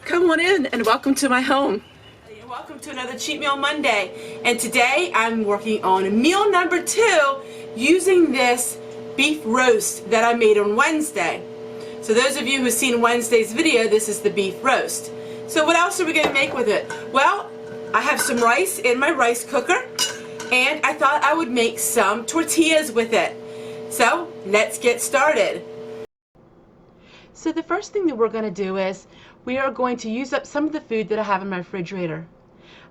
Come on in and welcome to my home. Welcome to another Cheat Meal Monday. And today I'm working on meal number 2 using this beef roast that I made on Wednesday. So those of you who've seen Wednesday's video, this is the beef roast. So what else are we going to make with it? Well, I have some rice in my rice cooker and I thought I would make some tortillas with it. So let's get started. So the first thing that we're going to do is we are going to use up some of the food that I have in my refrigerator.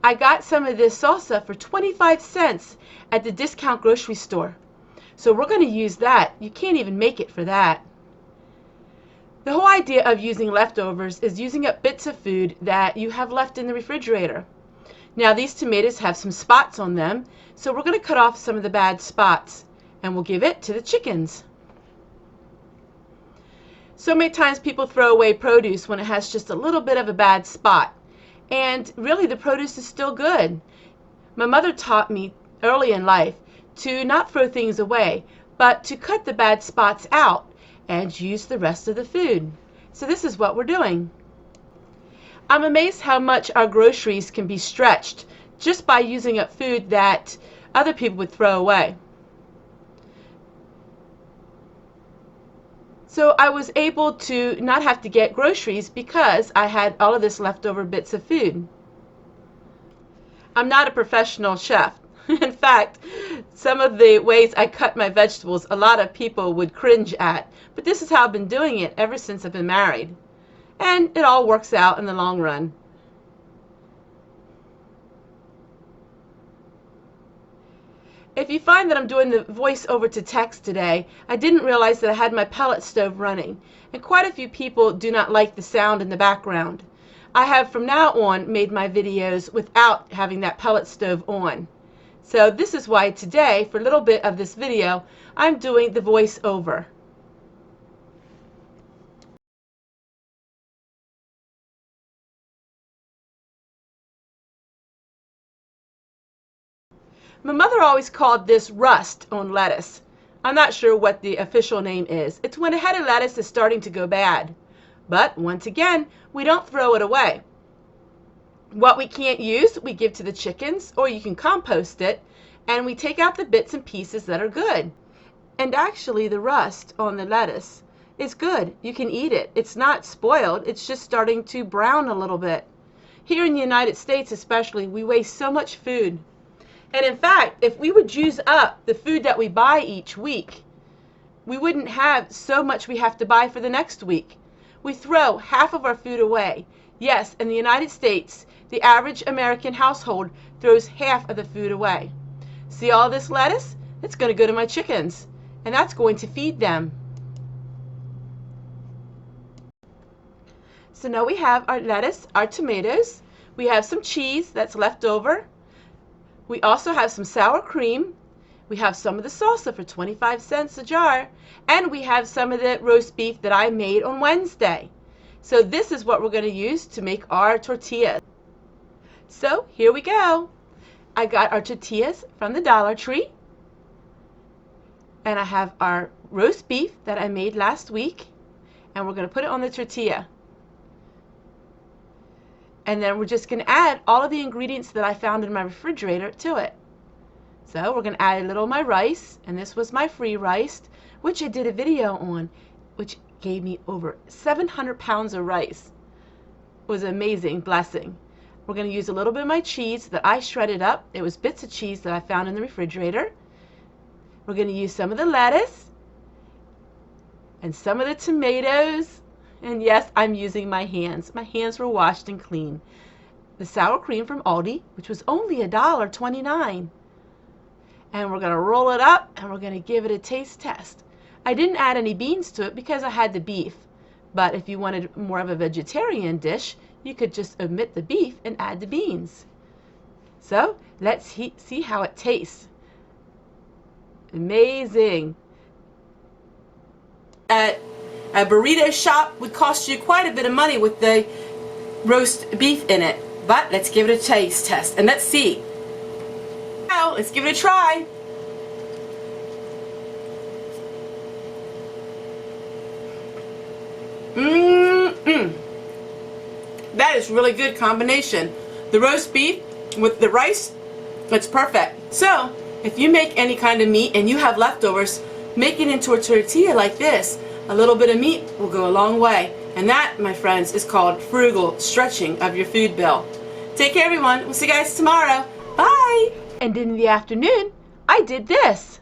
I got some of this salsa for 25 cents at the discount grocery store. So we're going to use that. You can't even make it for that. The whole idea of using leftovers is using up bits of food that you have left in the refrigerator. Now these tomatoes have some spots on them, so we're going to cut off some of the bad spots and we'll give it to the chickens. So many times people throw away produce when it has just a little bit of a bad spot. And really the produce is still good. My mother taught me early in life to not throw things away, but to cut the bad spots out and use the rest of the food. So this is what we're doing. I'm amazed how much our groceries can be stretched just by using up food that other people would throw away. So I was able to not have to get groceries because I had all of this leftover bits of food. I'm not a professional chef. In fact, some of the ways I cut my vegetables, a lot of people would cringe at. But this is how I've been doing it ever since I've been married. And it all works out in the long run. If you find that I'm doing the voice over to text today, I didn't realize that I had my pellet stove running, and quite a few people do not like the sound in the background. I have from now on made my videos without having that pellet stove on. So this is why today, for a little bit of this video, I'm doing the voice over. My mother always called this rust on lettuce. I'm not sure what the official name is. It's when a head of lettuce is starting to go bad. But once again, we don't throw it away. What we can't use, we give to the chickens, or you can compost it, and we take out the bits and pieces that are good. And actually the rust on the lettuce is good. You can eat it. It's not spoiled. It's just starting to brown a little bit. Here in the United States especially, we waste so much food. And in fact, if we would use up the food that we buy each week, we wouldn't have so much we have to buy for the next week. We throw half of our food away. Yes, in the United States, the average American household throws half of the food away. See all this lettuce? It's going to go to my chickens, and that's going to feed them. So now we have our lettuce, our tomatoes. We have some cheese that's left over. We also have some sour cream. We have some of the salsa for 25 cents a jar. And we have some of the roast beef that I made on Wednesday. So this is what we're going to use to make our tortillas. So here we go. I got our tortillas from the Dollar Tree. And I have our roast beef that I made last week. And we're going to put it on the tortilla. And then we're just going to add all of the ingredients that I found in my refrigerator to it. So we're going to add a little of my rice, and this was my free rice, which I did a video on, which gave me over 700 pounds of rice. It was an amazing blessing. We're going to use a little bit of my cheese that I shredded up. It was bits of cheese that I found in the refrigerator. We're going to use some of the lettuce and some of the tomatoes. And yes, I'm using my hands. My hands were washed and clean. The sour cream from Aldi, which was only $1.29. And we're going to roll it up and we're going to give it a taste test. I didn't add any beans to it because I had the beef. But if you wanted more of a vegetarian dish, you could just omit the beef and add the beans. So let's see how it tastes. Amazing. A burrito shop would cost you quite a bit of money with the roast beef in it. But let's give it a taste test and let's see. Now, let's give it a try. That is really good combination. The roast beef with the rice, it's perfect. So, if you make any kind of meat and you have leftovers, make it into a tortilla like this. A little bit of meat will go a long way. And that, my friends, is called frugal stretching of your food bill. Take care, everyone. We'll see you guys tomorrow. Bye! And in the afternoon, I did this.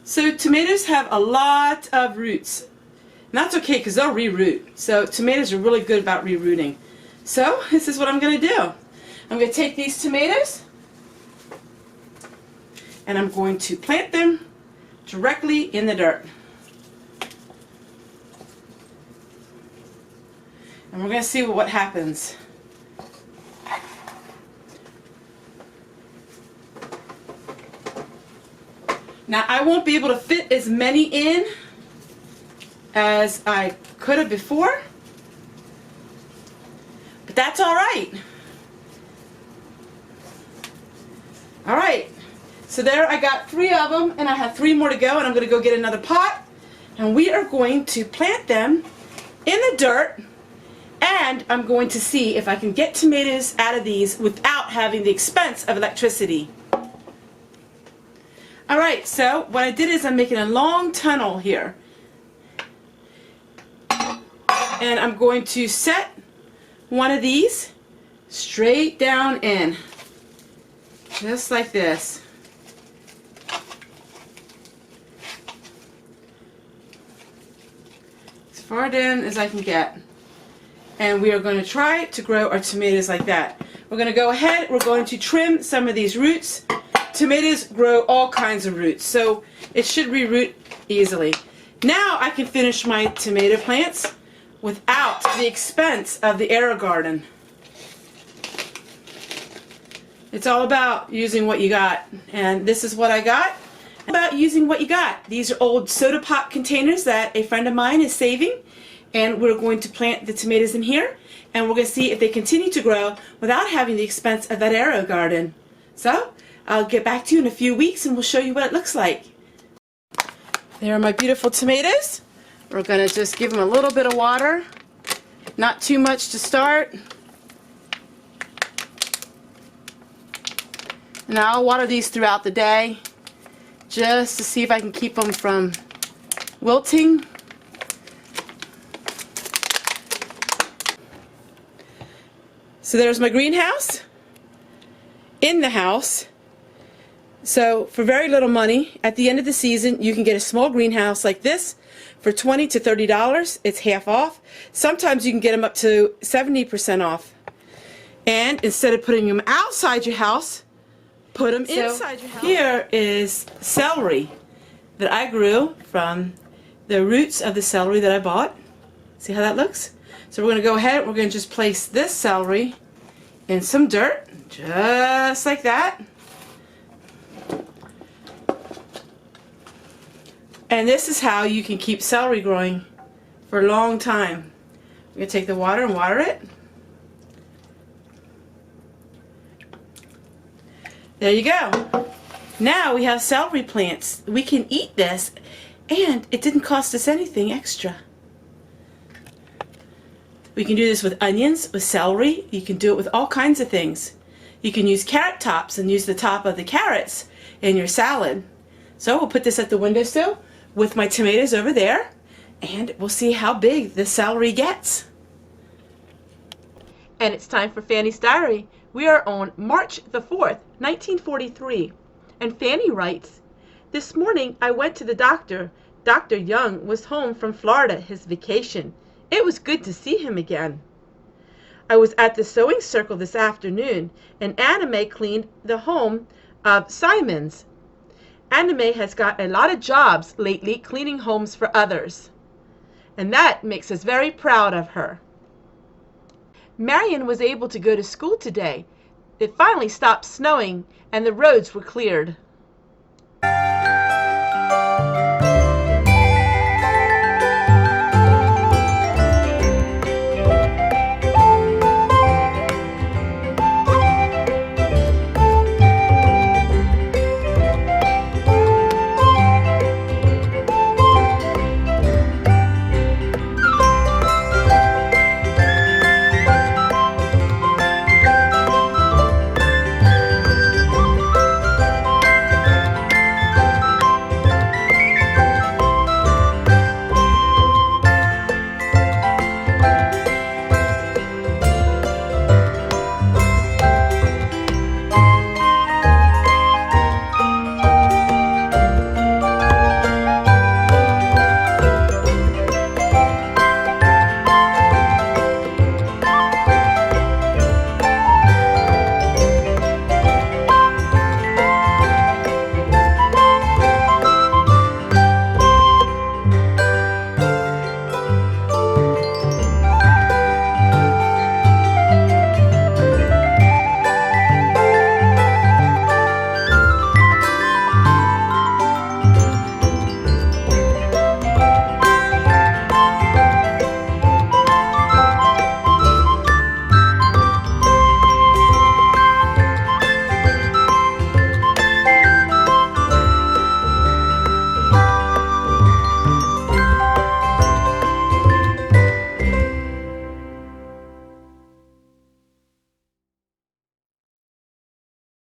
So tomatoes have a lot of roots. And that's okay because they'll reroot. So tomatoes are really good about rerooting. So this is what I'm going to do. I'm going to take these tomatoes and I'm going to plant them directly in the dirt. And we're going to see what happens. Now I won't be able to fit as many in as I could have before, but that's all right. All right, so there I got 3 of them and I have 3 more to go, and I'm going to go get another pot and we are going to plant them in the dirt, and I'm going to see if I can get tomatoes out of these without having the expense of electricity. Alright, so what I did is I'm making a long tunnel here. And I'm going to set one of these straight down in. Just like this. As far down as I can get. And we are going to try to grow our tomatoes like that. We're going to go ahead, we're going to trim some of these roots. Tomatoes grow all kinds of roots, so it should reroot easily. Now I can finish my tomato plants without the expense of the AeroGarden. It's all about using what you got, and this is what I got. About using what you got. These are old soda pop containers that a friend of mine is saving, and we're going to plant the tomatoes in here, and we're going to see if they continue to grow without having the expense of that AeroGarden. So I'll get back to you in a few weeks and we'll show you what it looks like. There are my beautiful tomatoes. We're going to just give them a little bit of water. Not too much to start. Now I'll water these throughout the day just to see if I can keep them from wilting. So there's my greenhouse. In the house. So for very little money, at the end of the season, you can get a small greenhouse like this for $20 to $30. It's half off. Sometimes you can get them up to 70% off. And instead of putting them outside your house, put them inside your house. Here is celery that I grew from the roots of the celery that I bought. See how that looks? So we're going to go ahead, we're going to just place this celery in some dirt, just like that. And this is how you can keep celery growing for a long time. We're going to take the water and water it. There you go. Now we have celery plants. We can eat this, and it didn't cost us anything extra. We can do this with onions, with celery. You can do it with all kinds of things. You can use carrot tops and use the top of the carrots in your salad. So we'll put this at the windowsill with my tomatoes over there, and we'll see how big the celery gets. And it's time for Fannys Diary. We are on March the 4th, 1943. And Fanny writes, "This morning I went to the doctor. Dr. Young was home from Florida, his vacation. It was good to see him again. I was at the sewing circle this afternoon, and Anna Mae cleaned the home of Simon's. Anna Mae has got a lot of jobs lately cleaning homes for others, and that makes us very proud of her. Marion was able to go to school today. It finally stopped snowing and the roads were cleared."